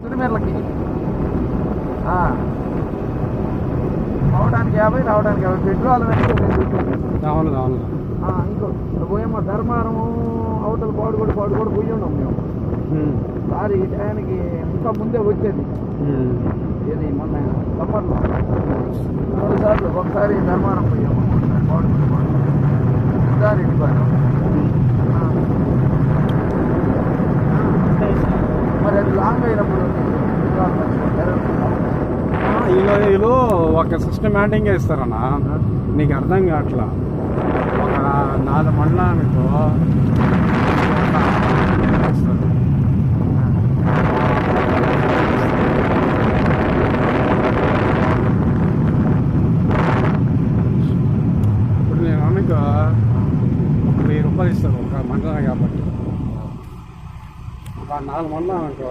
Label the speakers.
Speaker 1: తిరుమలకి పోవడానికి 50, రావడానికి 50. పెట్రోల్
Speaker 2: అవును అవును.
Speaker 1: ఇంకో పోయేమో ధర్మారము అవతల పాడు కూడా పోయి ఉన్నాం మేము. సారి ఈ టయానికి ఇంకా ముందే వచ్చేది. ఇది మొన్న సమ్మర్లో 3 సార్లు. ఒకసారి ధర్మారం పోయాము, పాడు సారి వెళ్ళిపోయాను. మరి అది లాంగ్ అయినప్పుడు
Speaker 2: వీళ్ళు ఒక సిస్టమేటిక్గా ఇస్తారన్నా, నీకు అర్థం కావట్లా. ఒక 4 మండలానికో ఇప్పుడు నేను అనుకో 1000 రూపాయలు ఇస్తారు ఒక మండలం కాబట్టి. ఒక 4 మండలం అనుకో